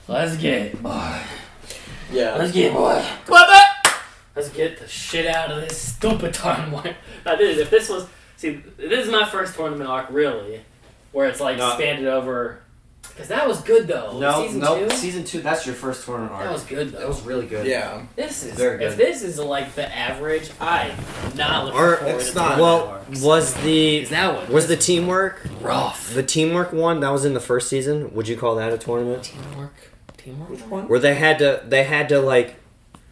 Let's get it, boy. Yeah. Let's get it, boy. Come on back! Let's get the shit out of this stupid tournament. Now, if this was... See, this is my first tournament arc, really. Where it's like expanded over... Because that was good, though. No, Season 2, that's your first tournament arc. That was good, though. That was really good. Yeah. This is... Very good. If this is like the average, I'm not looking forward it's to not. Well, was the teamwork rough? The teamwork one that was in the first season? Would you call that a tournament? Teamwork. Which one? Where they had to like,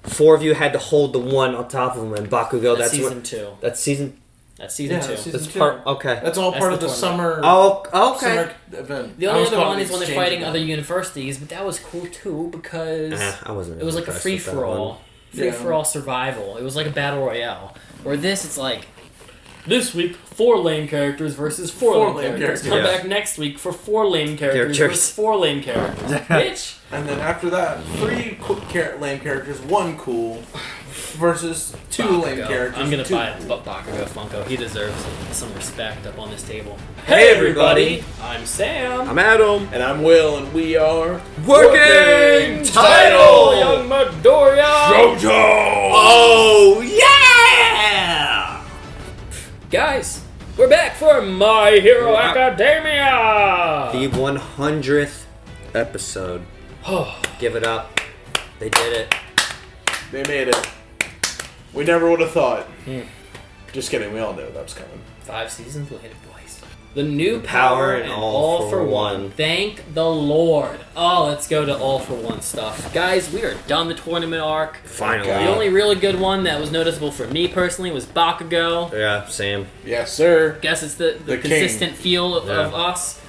4 of you had to hold the one on top of them, and Bakugo. That's season 2. That's season. That's season 2. That's part. Okay. That's all part of the summer. Oh, okay. Summer event. The only other one is when they're fighting other universities, but that was cool too because I wasn't. it was like a free for all survival. It was like a battle royale. Where this, it's like this week 4 lame characters versus 4 lame characters. Come back next week for 4 lame characters versus 4 lame characters. Bitch. And then after that, 3 lame characters, 1 cool. Versus 2 lame characters. I'm gonna buy Bakugo Funko. He deserves some respect up on this table. Hey everybody! I'm Sam. I'm Adam. And I'm Will, and we are Working Title! Young Midoriya! JoJo! Oh yeah! Guys, we're back for My Hero Academia! The 100th episode. Give it up. They did it. They made it. We never would have thought. Just kidding, we all knew that was coming. 5 seasons later, boys. The new power and all for one. Thank the Lord. Oh, let's go to all for one stuff. Guys, we are done the tournament arc. Finally. The only really good one that was noticeable for me personally was Bakugo. Yeah, Sam. Yes, sir. Guess it's the consistent feel of us.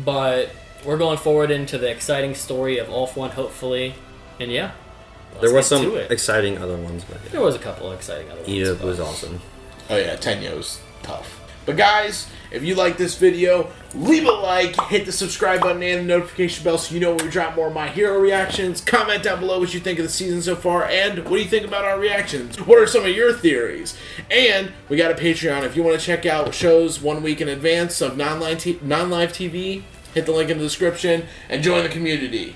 But we're going forward into the exciting story of all for one, hopefully. And yeah. There was some exciting other ones, but there was a couple of exciting other ones. Ida was awesome. Oh yeah, Tenyo's tough. But guys, if you like this video, leave a like, hit the subscribe button and the notification bell so you know when we drop more of My Hero reactions. Comment down below what you think of the season so far, and what do you think about our reactions? What are some of your theories? And we got a Patreon. If you want to check out shows 1 week in advance of non-live TV, hit the link in the description and join the community.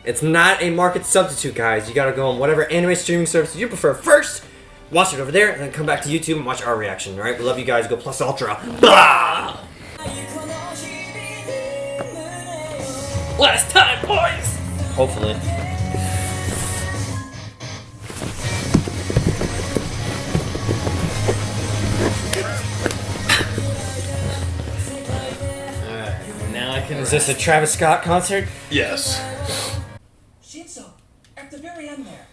It's not a market substitute, guys. You gotta go on whatever anime streaming service you prefer first, watch it over there, and then come back to YouTube and watch our reaction, alright? We love you guys. Go Plus Ultra. Blah! Last time, boys! Hopefully. Alright, now I can... Is this a Travis Scott concert? Yes. Shinzo, at the very end there,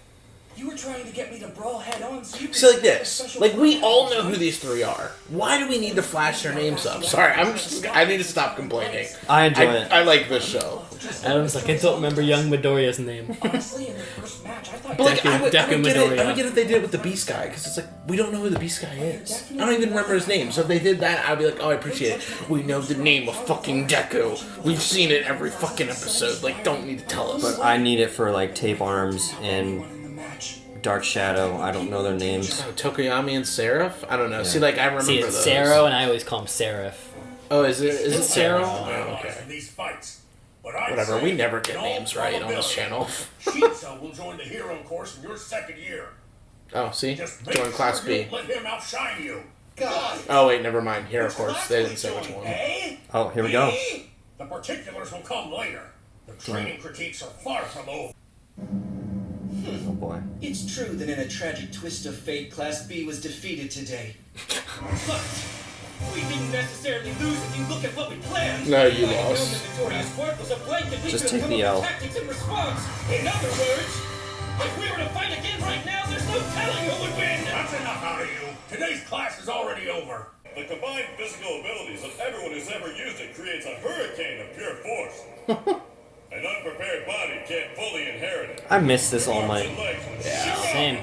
you were trying to get me to brawl head on so you could... See, like this. Like, we all know who these 3 are. Why do we need to flash their names up? Sorry, I need to stop complaining. I enjoy it. I like this show. Adam's like, I don't remember young Midoriya's name. Honestly, in the first match, I thought... But like, I would get Midoriya. it. I would get if they did it with the Beast Guy, because it's like, we don't know who the Beast Guy is. I don't even remember his name. So if they did that, I'd be like, oh, I appreciate it. We know the name of fucking Deku. We've seen it every fucking episode. Like, don't need to tell us. But I need it for like Tape Arms and Dark Shadow. I don't know their names. Oh, Tokoyami and Seraph? I don't know. Yeah. See, like, I remember See, it's those. Sero, and I always call him Seraph. Oh, is it Sero? Oh, okay. These fights. But whatever, we never get names right on this channel. Shinzo will join the hero course in your 2nd year. Oh, see? Just Join Class B. Let him outshine you. God. Oh, wait, never mind. Hero course. They didn't say which one. Oh, here we go. The particulars will come later. The training critiques are far from over. Oh boy. It's true that in a tragic twist of fate, Class B was defeated today. But we didn't necessarily lose if you look at what we planned. No, you lost. Just take the L. In other words, if we were to fight again right now, there's no telling who would win. That's enough out of you. Today's class is already over. The combined physical abilities of everyone who's ever used it creates a hurricane of pure force. An unprepared body can't fully inherit it. I miss this all night. Same.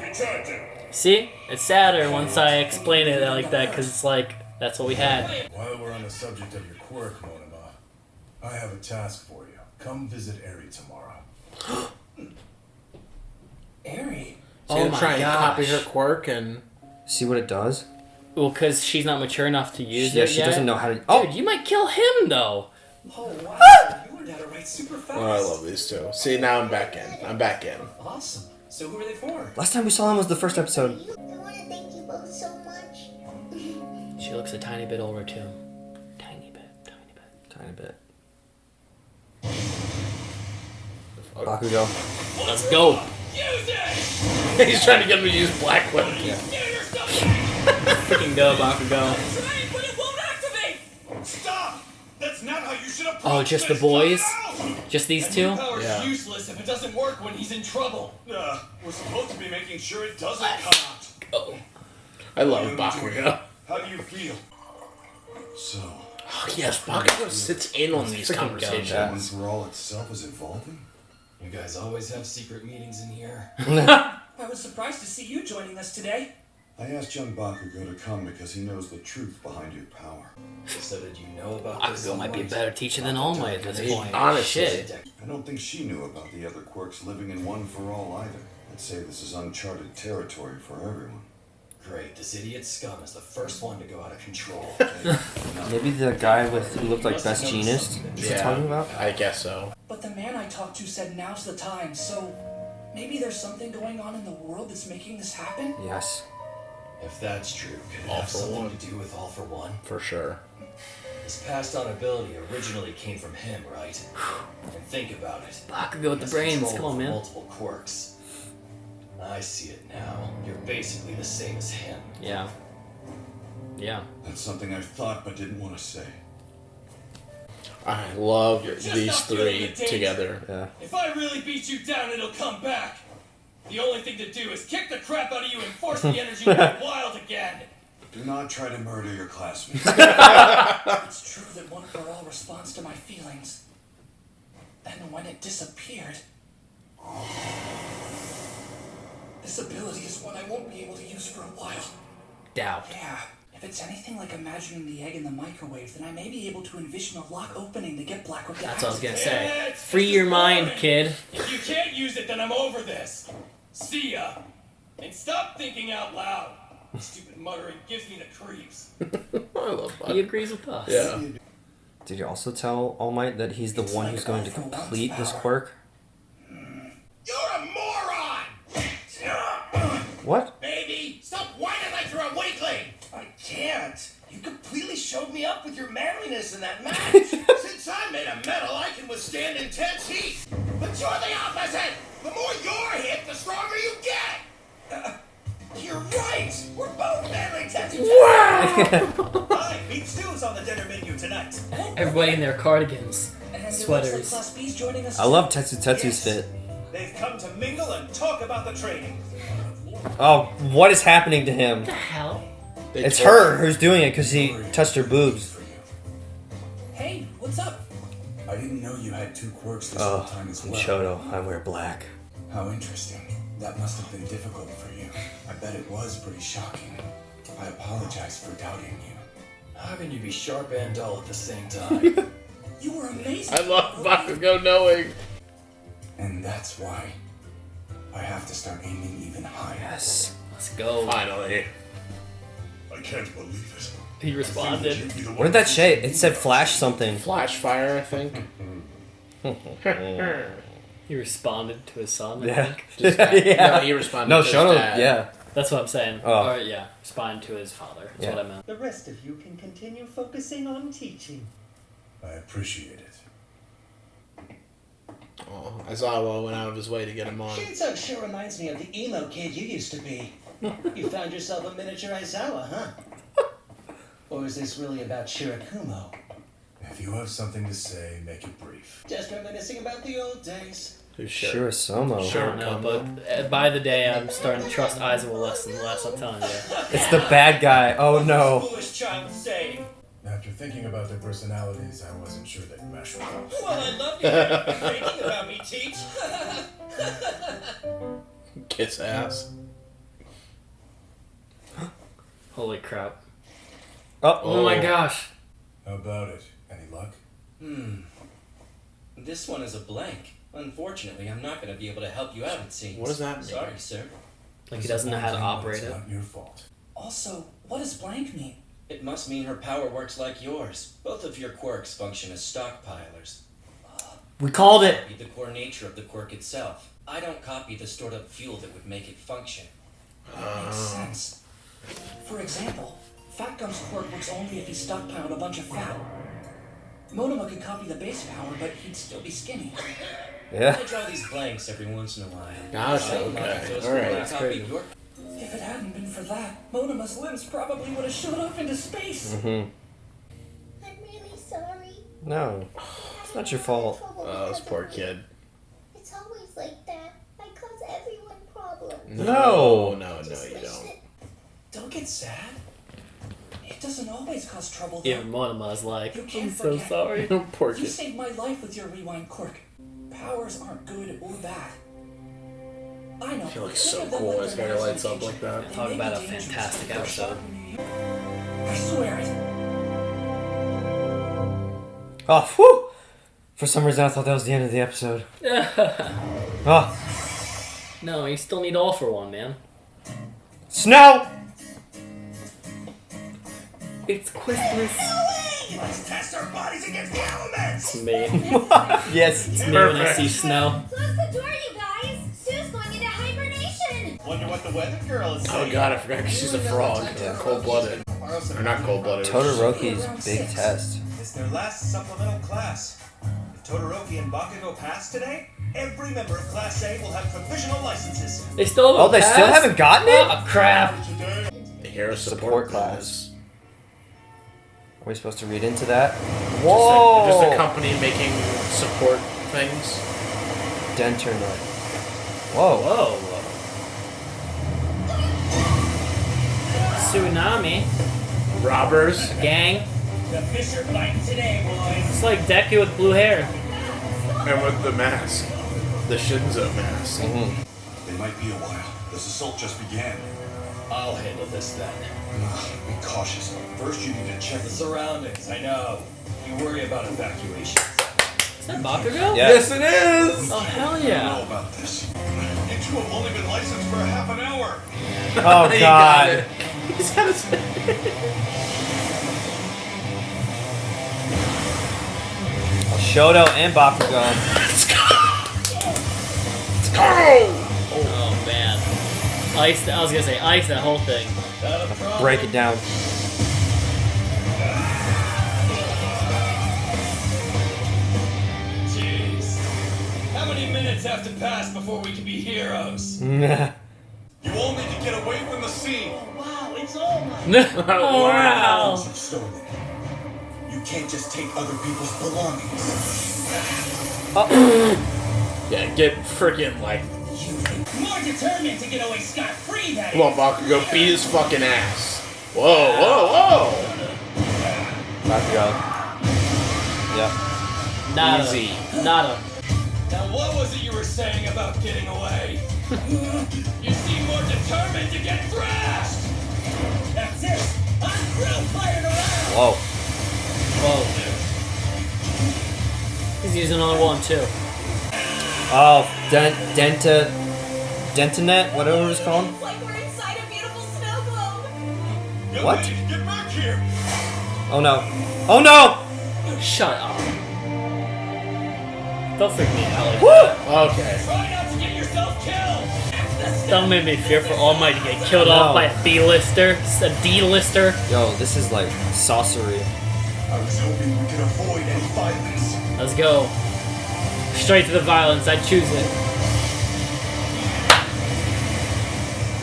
See? It's sadder once I explain it like that, because it's like, that's what we had. While we're on the subject of your quirk, Monoma, I have a task for you. Come visit Eri tomorrow. Eri? So try and copy her quirk and... See what it does? Well, because she's not mature enough to use Yeah, it she yet. doesn't know how to... Oh! Dude, you might kill him, though. Oh, wow. You were learned how to write super fast. Oh, I love these two. See, now I'm back in. I'm back in. Awesome. So who are they for? Last time we saw him was the first episode. I want to thank you both so much. She looks a tiny bit older too. Tiny bit. Tiny bit. Bakugo. Let's go. Use it! He's trying to get me to use Black Whip. Freaking go, Bakugo. Try it, but it won't activate! Stop! That's not how you should approach Oh, just the this. boys? Come out! Just these two? Power's Yeah. useless if it doesn't work when he's in trouble. We're supposed to be making sure it doesn't come out. Oh. I love Bakugo. How do you feel? So, Oh, yes, Bakugo sits in on these Freaking conversations. go, Enthrall itself is evolving? You guys always have secret meetings in here. I was surprised to see you joining us today. I asked young Bakugo to come because he knows the truth behind your power. So did you know about this? Bakugo might be a better teacher than All Might at this point. Honestly. Shit. I don't think she knew about the other quirks living in One for All either. I'd say this is uncharted territory for everyone. Great, this idiot scum is the first one to go out of control. Maybe the guy with who looked like Best Jeanist is talking about? I guess so. But the man I talked to said now's the time, so maybe there's something going on in the world that's making this happen? Yes. If that's true, could it All have for something One. to do with All for One? For sure. His passed on ability originally came from him, right? And think about it. Bakugo with the He has brains. control Come on, over man. Multiple quirks. I see it now. You're basically the same as him. Yeah. Yeah. That's something I've thought but didn't want to say. I love You're just these not feeling three the danger. together. Yeah. If I really beat you down, it'll come back. The only thing to do is kick the crap out of you and force the energy to get wild again. Do not try to murder your classmates. It's true that One for All responds to my feelings. And when it disappeared, this ability is one I won't be able to use for a while. Doubt. Yeah, if it's anything like imagining the egg in the microwave, then I may be able to envision a lock opening to get Black Whip to That's what I was gonna activate. say. It's Free your mind, boring. kid. If you can't use it, then I'm over this. See ya. And stop thinking out loud. Stupid muttering gives me the creeps. I love He Bakugo. agrees with us. Yeah. Did you also tell All Might that he's the one who's going to complete this quirk? You're a moron! What? Baby, stop whining like you're a weakling! I can't. You completely showed me up with your manliness in that match. Since I'm made of metal, I can withstand intense heat. But you're the opposite! The more you're hit, the stronger you get! You're right. We're both manly tattoos. Hi, beef stew's on the dinner menu tonight. Everybody in their cardigans, And it sweaters. looks like Class B's joining us I too. love Tetsu's fit. They've come to mingle and talk about the training. Oh, what is happening to him? What the hell? They It's told- her who's doing it because he touched her boobs. Hey, what's up? I didn't know you had two quirks this whole Oh, time as in well. Shoto, I wear black. How interesting. That must have been difficult for you. I bet it was pretty shocking. I apologize for doubting you. How can you be sharp and dull at the same time? You were amazing. I love Bakugo knowing. And that's why I have to start aiming even higher. Yes. Let's go. Finally. I can't believe it. He responded. What did that say? It said flash something. Flash fire, I think. He responded to his son. I Yeah. think. Just that. Yeah. No, he responded No, to his Shoto, dad. yeah. That's what I'm saying. Oh. Or, yeah, responded to his father. That's Yeah. what I meant. The rest of you can continue focusing on teaching. I appreciate it. Oh, Aizawa went out of his way to get him on. Shinzo sure reminds me of the emo kid you used to be. You found yourself a miniature Aizawa, huh? Or is this really about Shirakumo? If you have something to say, make it brief. Just reminiscing about the old days. Who's Shirasomo. I don't know, but by the day, I'm starting to trust Aizawa less and less, I'm telling you. It's the bad guy. Oh no. Foolish child saying. After thinking about their personalities, I wasn't sure they'd mesh well. Well, I love you thinking about me, Teach. Kiss ass. Holy crap. Oh, Oh my gosh. How about it? Any luck? This one is a blank. Unfortunately, I'm not going to be able to help you out, it seems. What does that mean? Sorry, sir. Like he doesn't know how to operate it. It's not your fault. Also, what does blank mean? It must mean her power works like yours. Both of your quirks function as stockpilers. We called it. The core nature of the quirk itself. I don't copy the stored up fuel that would make it function. That makes sense. For example, Fat Gum's quirk works only if he stockpiled a bunch of fat. Monoma could copy the base power, but he'd still be skinny. Yeah. I draw these blanks every once in a while. Gotcha, okay. Alright. That's crazy. If it hadn't been for that, Monoma's limbs probably would have shot off into space. I'm really sorry. No, it's not your fault. Oh, this poor kid. It's always like that. I cause everyone problems. No. No, you don't. Don't get sad. It doesn't always cause trouble, though. Even Monema's like, You I'm can't so forget. sorry. Poor You kid. saved my life with your rewind quirk. Powers aren't good or bad. I know. He looks so cool. His hair lights up like that. Talk about a fantastic episode. I swear it. Oh, whew. For some reason, I thought that was the end of the episode. Oh, No, you still need All for One, man. snow. It's Christmas. Let's test our bodies against the elements! It's me. Yes. It's me when I see snow. Close the door, you guys. Sue's going into hibernation. Wonder what the weather girl is Oh saying. god, I forgot 'cause she's a frog. Cold-blooded. Or not cold-blooded. Todoroki's big test. It's their last supplemental class. If Todoroki and Bakugo pass today, every member of Class A will have provisional licenses. They still haven't Oh, they still passed? haven't gotten it? Oh, crap. The hero support class. Are we supposed to read into that? Just Whoa! a company making support things. Denternet. Whoa. Whoa. Tsunami. Robbers. Gang. The fish are biting today, boys. It's like Deku with blue hair. And with the mask. The Shinzo mask. They might be a while. This assault just began. I'll handle this then. Be cautious. First, you need to check The surroundings, I know. You worry about evacuation. Is that Bakugo? Yeah. Yes, it is! Oh, hell know yeah. about this. You two have only been licensed for half an hour. Oh, You got God. it. He's got his... Shoto and Bakugo. Oh, man. Ice, I was gonna say ice that whole thing. Break it down. Jeez. How many minutes have to pass before we can be heroes? You all need to get away from the scene. Wow, it's all mine. Oh, wow. You've stolen. You can't just take other people's belongings. Yeah, get freaking like... More determined to get away scot-free, that Come on, Bakugo, beat his fucking ass. Whoa, whoa, whoa! Bakugo. Yep. Nada. Easy. Nada. Now what was it you were saying about getting away? You seem more determined to get thrashed! That's it! I'm grill fired around! Whoa. Whoa. He's using another one, too. Oh, Dentanet, whatever it's called. It's like we're inside a beautiful snow globe. Young What? lady, get back here. Oh no. Oh no! Shut up. Don't freak me out like Woo! that. Okay. Try not to get yourself killed! Don't make me fear for All Might to get killed off by a B-lister. A D-lister. Yo, this is like sorcery. I was hoping we could avoid any violence. Let's go. Straight to the violence. I choose it.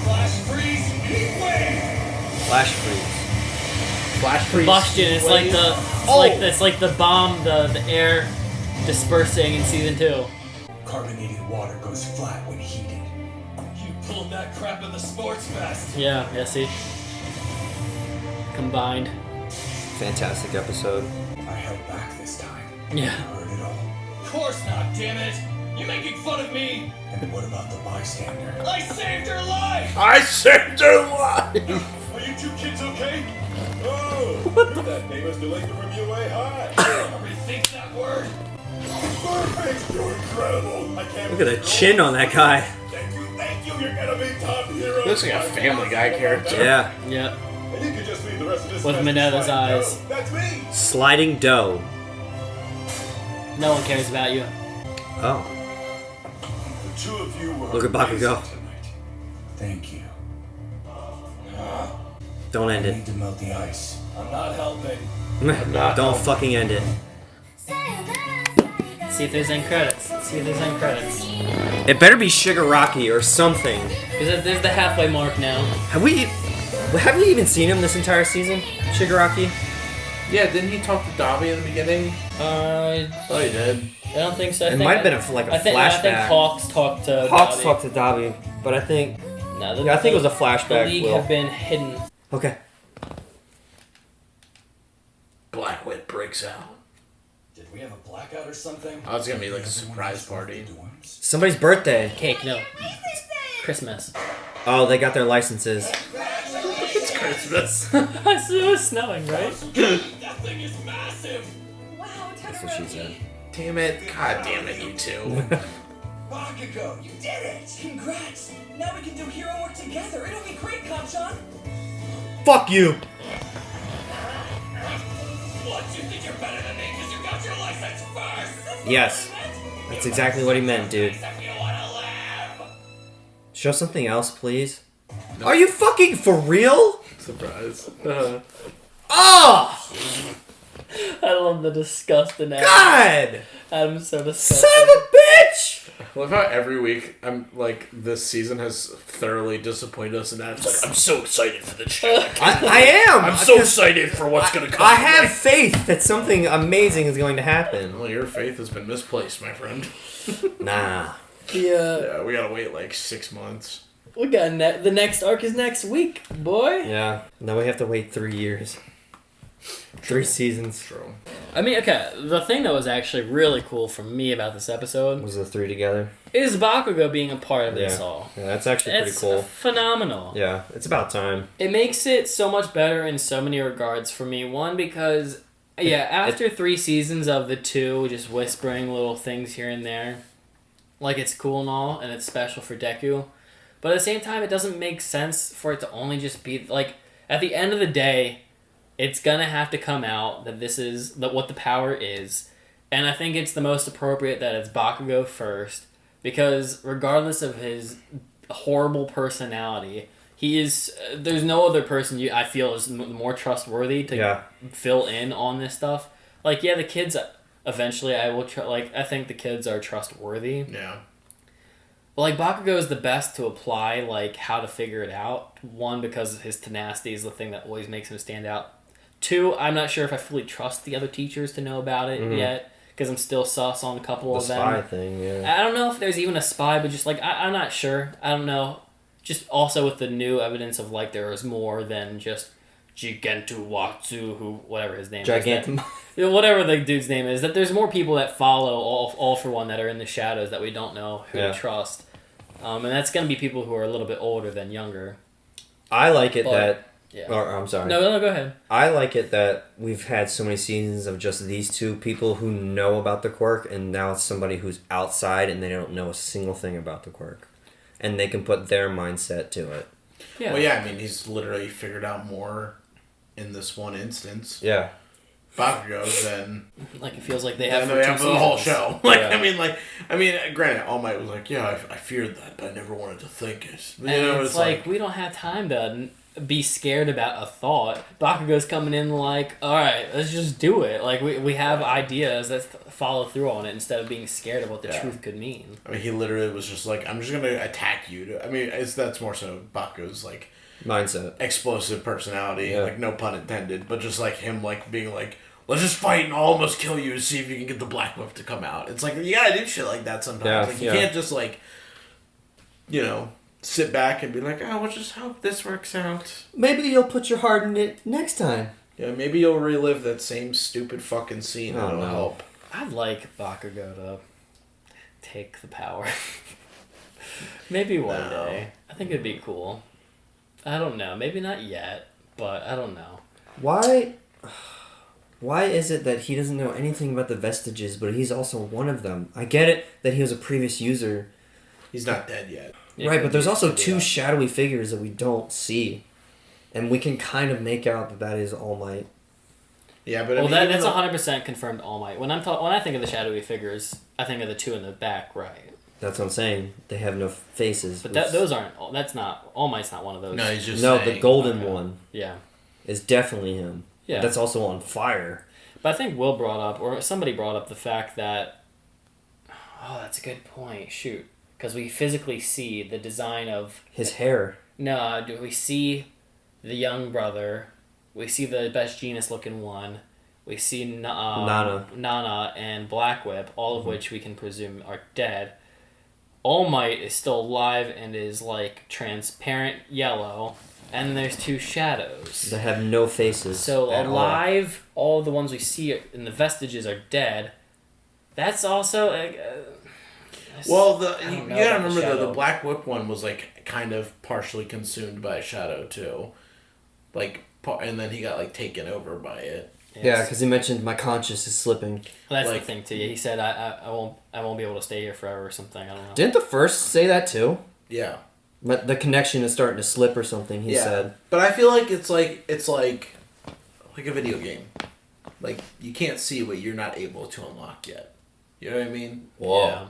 Flash freeze, heat wave! Flash freeze. Flash freeze. Combustion. It's like the. It's like the bomb. The air dispersing in season 2. Carbonated water goes flat when heated. You pulled that crap in the sports fest! Yeah. Yeah. See. Combined. Fantastic episode. I held back this time. Yeah. Heard it all. Of course not, damn it! You making fun of me? And what about the bystander? I saved her life! I saved her life! Are you two kids okay? Oh, you're that famous delinquent from UA High. Rethink that word! Perfect! You're incredible! I can't Look at the chin on that guy. Thank you, you're gonna be top hero! Looks like a Family Guy character. Yeah. Yep. And you can just leave the rest of this With message Minetta's slide. eyes. No, that's me! Sliding dough. No one cares about you. Oh. The two of you were Look at Bakugo. amazing tonight. Thank you. Don't end I it. need to melt the ice. I'm not helping. Don't fucking end it. See if there's end credits. See if there's end credits. It better be Shigaraki or something. Because there's the halfway mark now. Have we even seen him this entire season? Shigaraki? Yeah, didn't he talk to Dabi in the beginning? I Oh, he did. don't think so. It might have been a flashback. I think Hawks talked to Hawks Dabi. talked to Dabi, but I think No, I think it was a flashback. The League Will. have been hidden. Okay. Blackwood breaks out. Did we have a blackout or something? Oh, it's gonna be like a surprise party. Somebody's birthday. Cake, no. Christmas. Oh, they got their licenses. It's Christmas. It was snowing, right? That thing is massive! That's what she said. Damn it. God damn it, you two. Bakugo, you did it! Congrats! Now we can do hero work together. It'll be great, Kacchan. Fuck you! What, you think you're better than me because you got your license first? Yes. That's exactly what he meant, dude. If you want to live! Show something else, please. Are you fucking for real? Surprise. Oh! I love the disgust in Adam. God! Adam's so disgusted. Son of a bitch! I love how every week I'm like this season has thoroughly disappointed us, and I'm like, I'm so excited for the show. I am! I'm so excited for what's gonna come. I have faith that something amazing is going to happen. Well, your faith has been misplaced, my friend. Nah. Yeah, we gotta wait like 6 months. We got the next arc is next week, boy. Yeah. Now we have to wait 3 years. 3 seasons. True. I mean, okay, the thing that was actually really cool for me about this episode Was the 3 together? is Bakugo being a part of Yeah. this all. Yeah, that's actually It's pretty cool. phenomenal. Yeah, it's about time. It makes it so much better in so many regards for me. One, because, yeah, after 3 seasons of the two just whispering little things here and there, like, it's cool and all, and it's special for Deku. But at the same time, it doesn't make sense for it to only just be, like, at the end of the day, it's gonna have to come out that this is what the power is. And I think it's the most appropriate that it's Bakugo first, because regardless of his horrible personality, he is. There's no other person I feel is more trustworthy to fill in on this stuff. Like, yeah, the kids. Eventually, I will I think the kids are trustworthy. Yeah. But like Bakugo is the best to apply like how to figure it out. One, because his tenacity is the thing that always makes him stand out. 2, I'm not sure if I fully trust the other teachers to know about it yet, because I'm still sus on a couple of them. The spy thing, yeah. I don't know if there's even a spy, but just like I'm not sure. I don't know. Just also with the new evidence of like there is more than just Gigantu Watsu, who whatever his name is. Gigantum. Whatever the dude's name is, that there's more people that follow all for one that are in the shadows that we don't know who to trust. And that's going to be people who are a little bit older than younger. I like it that... Yeah. Or, I'm sorry. No, go ahead. I like it that we've had so many seasons of just these two people who know about the quirk, and now it's somebody who's outside and they don't know a single thing about the quirk. And they can put their mindset to it. Yeah. Well, yeah, I mean, he's literally figured out more in this one instance. Yeah. Bakugo than like it feels like they have for the whole show. Like yeah. I mean, granted, All Might was like, yeah, I feared that, but I never wanted to think it. You and know, it's like we don't have time to be scared about a thought. Bakugo's coming in like, all right, let's just do it. Like we have ideas, let's follow through on it instead of being scared of what the truth could mean. I mean, he literally was just like, I'm just gonna attack you. I mean, that's more so Bakugo's like mindset, explosive personality, like no pun intended, but just like him like being like, let's just fight and I'll almost kill you to see if you can get the Black Whip to come out. It's like, you gotta do shit like that sometimes. Yeah, like you can't just like, you know, sit back and be like, oh, we'll just hope this works out. Maybe you'll put your heart in it next time. Yeah, maybe you'll relive that same stupid fucking scene. That'll help. I'd like Bakugo to take the power. Maybe one day. I think it'd be cool. I don't know. Maybe not yet, but I don't know. Why is it that he doesn't know anything about the vestiges, but he's also one of them? I get it that he was a previous user. He's not dead yet. Right, but there's also 2 shadowy figures that we don't see. And we can kind of make out that is All Might. Yeah, but I mean, that's 100% confirmed All Might. When I think of the shadowy figures, I think of the two in the back, right? That's what I'm saying. They have no faces. But those aren't. That's not. All Might's not one of those. No, he's just no. saying. The golden one. Yeah. Is definitely him. Yeah. That's also on fire. But I think Will brought up, or somebody brought up the fact that. Oh, that's a good point. Shoot, because we physically see the design of his hair. No, do we see the young brother? We see the Best Genius looking one. We see Nana and Black Whip, all of which we can presume are dead. All Might is still alive and is like transparent yellow, and then there's two shadows. They have no faces. So alive, all the ones we see in the vestiges are dead. That's also. Well, you gotta remember though, the Black Whip one was like kind of partially consumed by a shadow too, like, and then he got like taken over by it. Yeah, because he mentioned my conscience is slipping. Well, that's the thing too. He said I won't be able to stay here forever or something. I don't know. Didn't the first say that too? Yeah. But the connection is starting to slip or something. He said. But I feel like it's like a video game. Like you can't see what you're not able to unlock yet. You know what I mean? Whoa.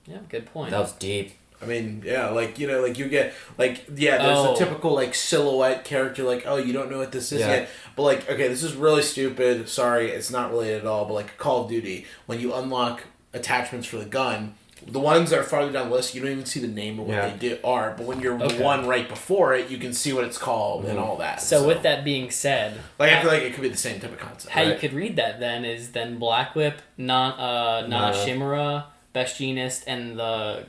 Yeah, good point. That was deep. I mean, yeah, like, you know, like you get, like, yeah, there's a typical, like, silhouette character, like, oh, you don't know what this is yet. But, like, okay, this is really stupid. Sorry, it's not related at all. But, like, Call of Duty, when you unlock attachments for the gun, the ones that are farther down the list, you don't even see the name of what they are. But when you're the one right before it, you can see what it's called and all that. So with that being said... Like, I feel like it could be the same type of concept. How you could read that, then, is then Black Whip, Nana Shimura... Best Genius and the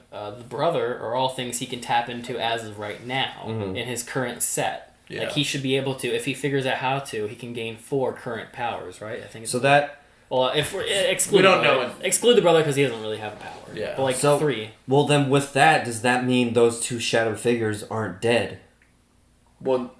brother are all things he can tap into as of right now in his current set. Yeah. Like he should be able to, if he figures out how to, he can gain 4 current powers, right? I think. It's well, if we exclude, exclude the brother because he doesn't really have a power. Yeah, but like 3. Well, then with that, does that mean those 2 shadow figures aren't dead? Well,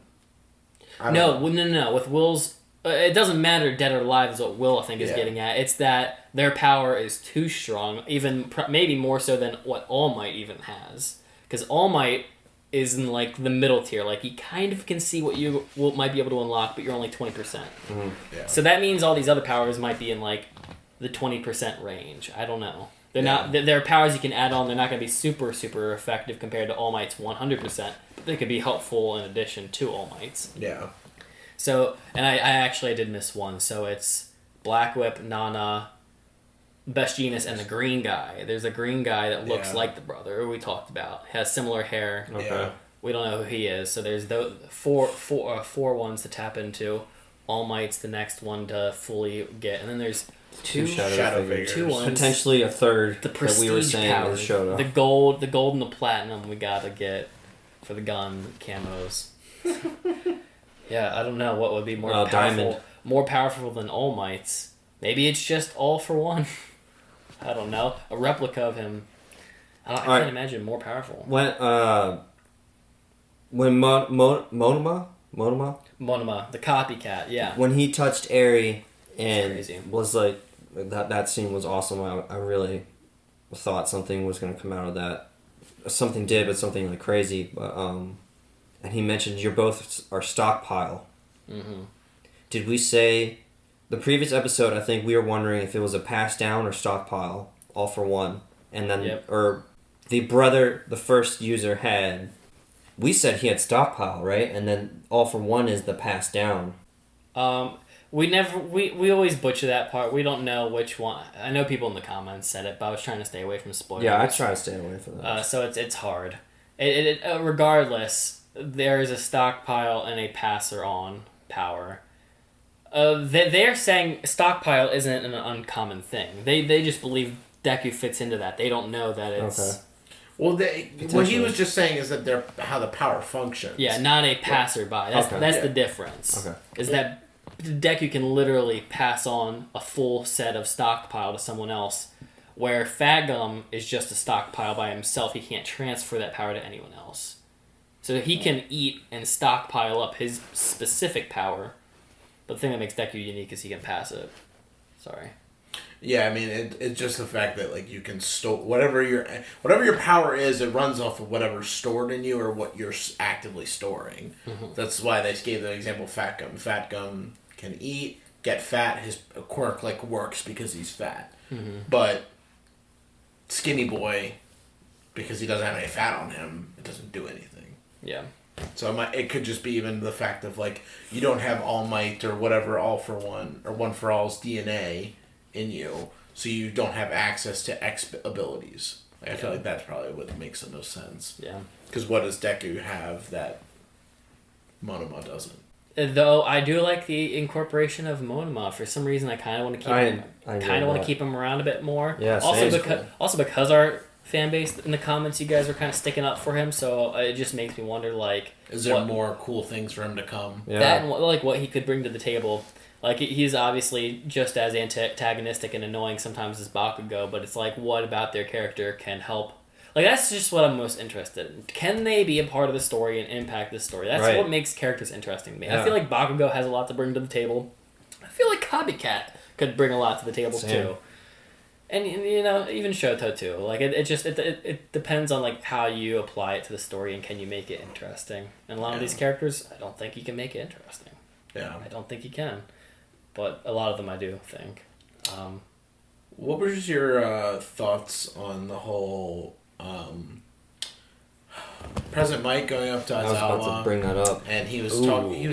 no. With Will's. It doesn't matter dead or alive is what Will, I think, is getting at. It's that their power is too strong, even maybe more so than what All Might even has. Because All Might is in, like, the middle tier. Like, you kind of can see what you might be able to unlock, but you're only 20%. Mm-hmm. Yeah. So that means all these other powers might be in, like, the 20% range. I don't know. They're not. They're powers you can add on. They're not going to be super, super effective compared to All Might's 100%. But they could be helpful in addition to All Might's. Yeah. So, and I did miss one. So it's Black Whip, Nana, Best Genius, and the green guy. There's a green guy that looks like the brother we talked about. Has similar hair. Okay. We don't know who he is. So there's those four ones to tap into. All Might's the next one to fully get, and then there's two shadow figures. 2 ones. Potentially a third. The prestige that we were saying power. Showed up. The gold and the platinum we gotta get for the gun camos. Yeah, I don't know what would be more powerful. Diamond. More powerful than All Might's. Maybe it's just all for one. I don't know. A replica of him. I can't imagine more powerful. When Monoma, the copycat, yeah. When he touched Eri and was like that scene was awesome. I really thought something was going to come out of that. Something did, but something like crazy. But and he mentioned you're both our stockpile. Mm-hmm. Did we say the previous episode? I think we were wondering if it was a pass down or stockpile, all for one, and then or the brother the first user had. We said he had stockpile, right? And then all for one is the pass down. We always butcher that part. We don't know which one. I know people in the comments said it, but I was trying to stay away from spoilers. Yeah, I try to stay away from that. So it's hard. Regardless, there is a stockpile and a passer on power. They're saying stockpile isn't an uncommon thing. They just believe Deku fits into that. They don't know that it's... Okay. Well, what he was just saying is that they're how the power functions. Yeah, not a passerby. That's the difference. Okay. Is that Deku can literally pass on a full set of stockpile to someone else, where Fagum is just a stockpile by himself. He can't transfer that power to anyone else. So he can eat and stockpile up his specific power, but the thing that makes Deku unique is he can pass it. Sorry. Yeah, I mean, it's just the fact that like you can store whatever your power is. It runs off of whatever's stored in you or what you're actively storing. Mm-hmm. That's why they gave the example of Fat Gum. Fat Gum can eat, get fat, his quirk like works because he's fat. Mm-hmm. But Skinny Boy, because he doesn't have any fat on him, it doesn't do anything. Yeah. So it could just be even the fact of like you don't have All Might or whatever All for One or One for All's DNA in you, so you don't have access to X abilities. Like, I feel like that's probably what makes the most sense. Yeah. Because what does Deku have that Monoma doesn't? Though I do like the incorporation of Monoma. For some reason, I kind of want to keep him. Kind of want to keep him around a bit more. Yeah. Also because our fan base in the comments, you guys are kind of sticking up for him. So it just makes me wonder, like, is there more cool things for him to come? Yeah. That and like what he could bring to the table. Like, he's obviously just as antagonistic and annoying sometimes as Bakugo, but it's like, what about their character can help? Like, that's just what I'm most interested in. Can they be a part of the story and impact the story? That's what makes characters interesting to me. Yeah. I feel like Bakugo has a lot to bring to the table. I feel like Copycat could bring a lot to the table, too. And, you know, even Shoto, too. Like, it depends on, like, how you apply it to the story and can you make it interesting. And a lot of these characters, I don't think you can make it interesting. Yeah. I don't think you can. But a lot of them I do think. What was your thoughts on the whole President Mike going up to Aizawa? I was about to bring that up. And he was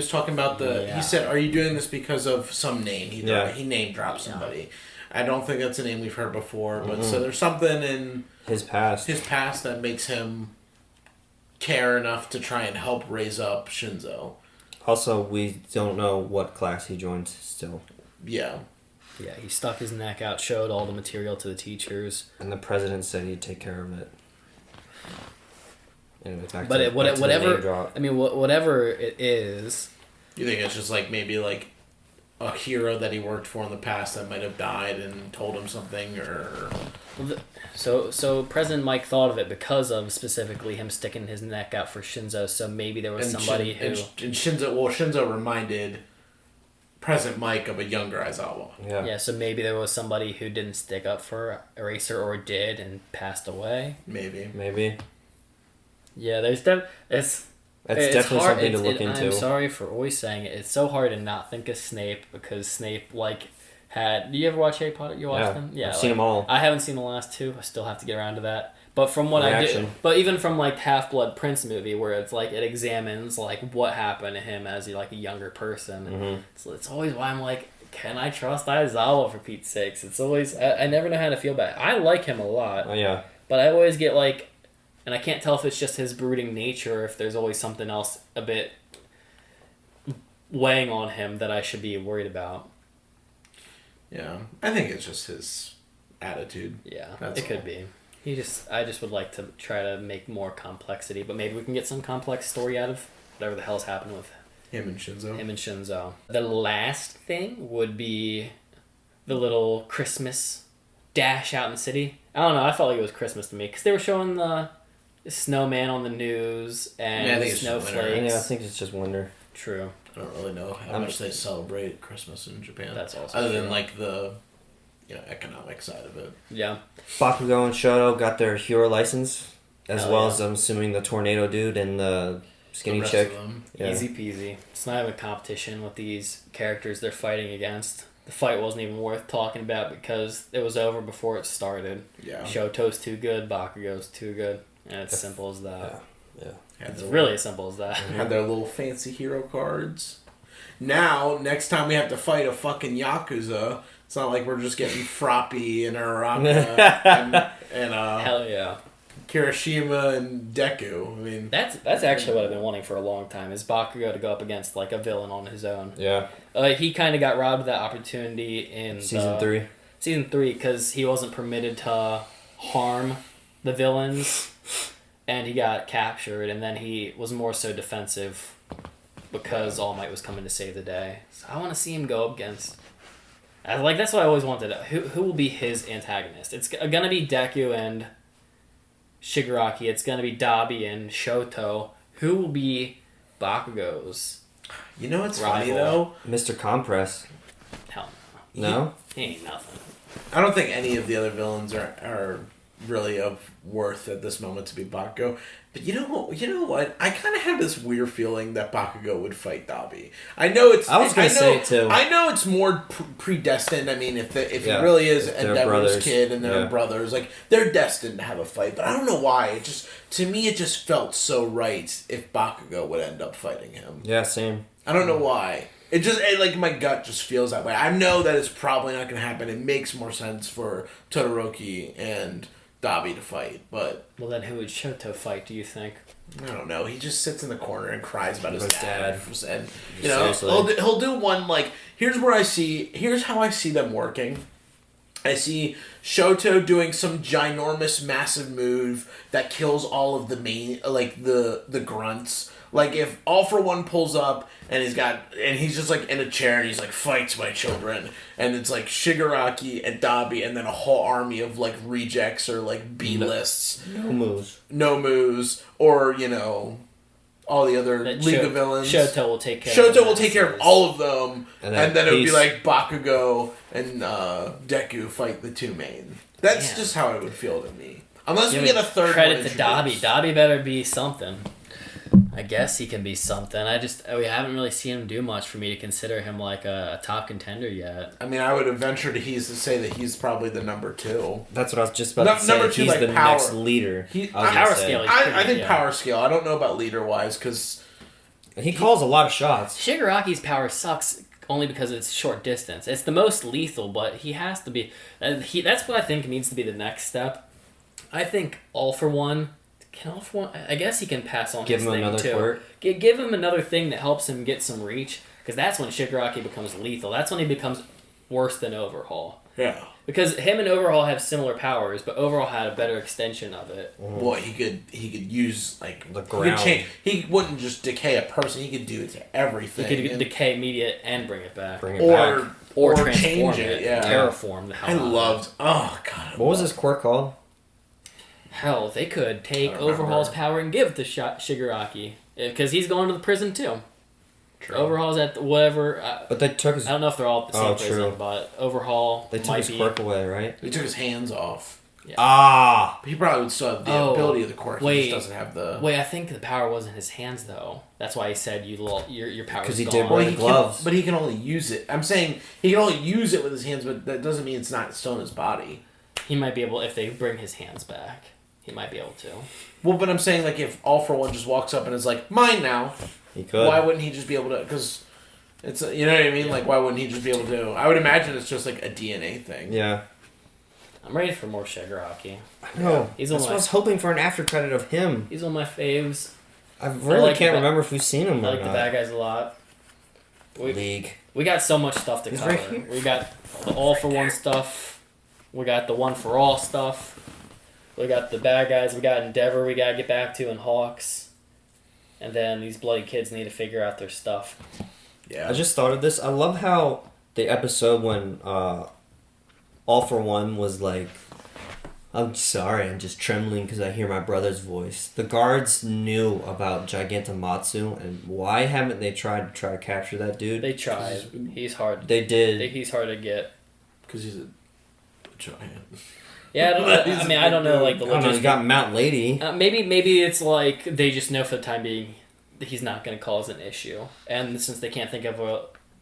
talking about he said, "Are you doing this because of some name?" He name dropped somebody. I don't think that's a name we've heard before, but so there's something in his past that makes him care enough to try and help raise up Shinzo. Also, we don't know what class he joined still. Yeah. Yeah, he stuck his neck out, showed all the material to the teachers. And the president said he'd take care of it. Anyway, whatever it is... You think it's just like maybe like a hero that he worked for in the past that might have died and told him something, or... So President Mike thought of it because of specifically him sticking his neck out for Shinzo, so maybe there was somebody who... And Shinzo reminded President Mike of a younger Aizawa. Yeah, so maybe there was somebody who didn't stick up for Eraser or did and passed away. Maybe. Yeah, it's definitely hard, something to look into. I'm sorry for always saying it. It's so hard to not think of Snape because Snape, like... Do you ever watch Harry Potter? You watched them? Yeah, I've seen them all. I haven't seen the last two. I still have to get around to that. But from what I did, but even from like Half-Blood Prince movie, where it's like it examines like what happened to him as like a younger person. Mm-hmm. So it's always why I'm like, can I trust Aizawa for Pete's sakes? It's always I never know how to feel about it. I like him a lot. Oh yeah. But I always get like, and I can't tell if it's just his brooding nature, or if there's always something else a bit weighing on him that I should be worried about. Yeah, I think it's just his attitude. Yeah, it could be. I just would like to try to make more complexity, but maybe we can get some complex story out of whatever the hell's happened with him and Shinzo. The last thing would be the little Christmas dash out in the city. I don't know, I felt like it was Christmas to me, because they were showing the snowman on the news and snowflakes. Yeah, I think it's just winter. True. I don't really know how much they celebrate Christmas in Japan. That's also other than like the economic side of it. Yeah. Bakugo and Shoto got their hero license, as as I'm assuming the tornado dude and the skinny chick. Yeah. Easy peasy. It's not even a competition with these characters they're fighting against. The fight wasn't even worth talking about because it was over before it started. Yeah. Shoto's too good, Bakugo's too good, and it's simple as that. Yeah. It's really as simple as that. Had their little fancy hero cards. Now, next time we have to fight a fucking Yakuza, it's not like we're just getting Froppy and Araka and hell yeah, Kirishima and Deku. I mean, that's actually what I've been wanting for a long time, is Bakugo to go up against like a villain on his own. Yeah. He kind of got robbed of that opportunity in Season 3. Season 3, because he wasn't permitted to harm the villains. And he got captured, and then he was more so defensive because All Might was coming to save the day. So I want to see him go up against... that's what I always wanted. Who will be his antagonist? It's going to be Deku and Shigaraki. It's going to be Dabi and Shoto. Who will be Bakugo's You know what's rival? Funny, though? Mr. Compress. Hell no. He ain't nothing. I don't think any of the other villains are really of worth at this moment to be Bakugo. But you know what? I kind of have this weird feeling that Bakugo would fight Dabi. I know it's. I was going to say it too. I know it's more predestined. I mean, if he Yeah. really is They're Endeavor's brothers. kid and they're Yeah. brothers, like they're destined to have a fight. But I don't know why. It just to me it just felt so right if Bakugo would end up fighting him. Yeah, same. I don't know why. Like my gut just feels that way. I know that it's probably not going to happen. It makes more sense for Todoroki and Dabi to fight, but Well, then who would Shoto fight, do you think? I don't know. He just sits in the corner and cries about his dad. And, Seriously. he'll do one, like, here's how I see them working. I see Shoto doing some ginormous, massive move that kills all of the main, like, the grunts. Like, if All For One pulls up and he's just, like, in a chair and he's like, fights my children. And it's, like, Shigaraki and Dabi and then a whole army of, like, rejects or, like, B-lists. No moves. Or, all the other League of Villains. Shoto will take care of all of them. And then it would be, like, Bakugo and Deku fight the two main. That's just how it would feel to me. Unless we get a third credit one to Dabi. Dabi better be something. I guess he can be something. We haven't really seen him do much for me to consider him like a top contender yet. I mean, I would have ventured to say that he's probably the number 2. That's what I was just about to say. Number 2, he's like the power. next leader. Power scale. I think power scale. I don't know about leader wise because he calls a lot of shots. Shigaraki's power sucks only because it's short distance. It's the most lethal, but he has to be. That's what I think needs to be the next step. I think All For One. I guess he can pass on Give his him thing another too. quirk. Give him another thing that helps him get some reach, because that's when Shigaraki becomes lethal. That's when he becomes worse than Overhaul. Yeah. Because him and Overhaul have similar powers, but Overhaul had a better extension of it. Well, he could use like the ground. He wouldn't just decay a person. He could do it to everything. He could decay immediate and bring it back. Or transform change it. Yeah. Terraform the hell. I loved. Oh god. What was his quirk called? Hell, they could take Overhaul's power and give it to Shigaraki, because he's going to the prison too. True. Overhaul's at whatever. But they took his. I don't know if they're all at the same prison, but Overhaul. They took his quirk away, right? They took his hands off. Yeah. Ah. He probably would still have the ability of the quirk. He just doesn't have the. Wait, I think the power wasn't his hands though. That's why he said your power. Because he gone. did wear the gloves. But he can only use it. I'm saying he can only use it with his hands, but that doesn't mean it's not still in his body. He might be able if they bring his hands back. He might be able to. Well, but I'm saying, like, if All For One just walks up and is like, mine now, he could. Why wouldn't he just be able to? Because it's, you know what I mean? Yeah. Like, why wouldn't he just be able to? I would imagine it's just, like, a DNA thing. Yeah. I'm ready for more Shigaraki. I know. That's what I was hoping for an after credit of him. He's one of my faves. I really can't remember if we've seen him or I like the bad guys a lot. League. We got so much stuff to cover. Right, we got the All For One stuff. We got the One For All stuff. We got the bad guys. We got Endeavor we got to get back to, and Hawks. And then these bloody kids need to figure out their stuff. Yeah. I just thought of this. I love how the episode when All For One was like, I'm sorry, I'm just trembling because I hear my brother's voice. The guards knew about Gigantomatsu, and why haven't they tried to capture that dude? They tried. He's hard. They did. He's hard to get. Because he's a giant. Yeah, I don't know, like, the logistics. He got Mount Lady. Maybe it's like they just know for the time being he's not going to cause an issue. And since they can't think of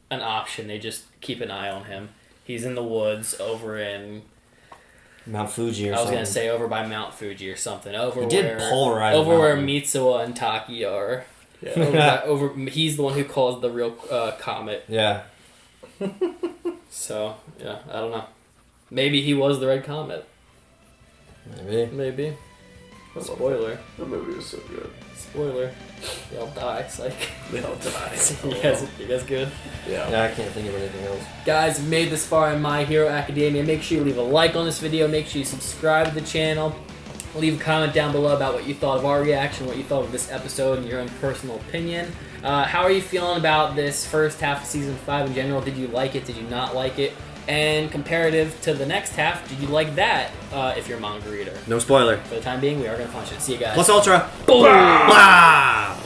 an option, they just keep an eye on him. He's in the woods over in... Mount Fuji or something. I was going to say over by Mount Fuji or something. Over where Mitsuha and Taki are. Yeah. He's the one who caused the real comet. Yeah. So, yeah, I don't know. Maybe he was the Red Comet. Maybe. Spoiler. The movie was so good. Spoiler. They all die. It's like... They all die. You guys good? Yeah, I can't think of anything else. Guys, if you made this far in My Hero Academia, make sure you leave a like on this video. Make sure you subscribe to the channel. Leave a comment down below about what you thought of our reaction, what you thought of this episode, and your own personal opinion. How are you feeling about this first half of Season 5 in general? Did you like it? Did you not like it? And comparative to the next half, did you like that if you're a manga reader? No spoiler. For the time being, we are going to punch it. See you guys. Plus Ultra. Boom! Blah!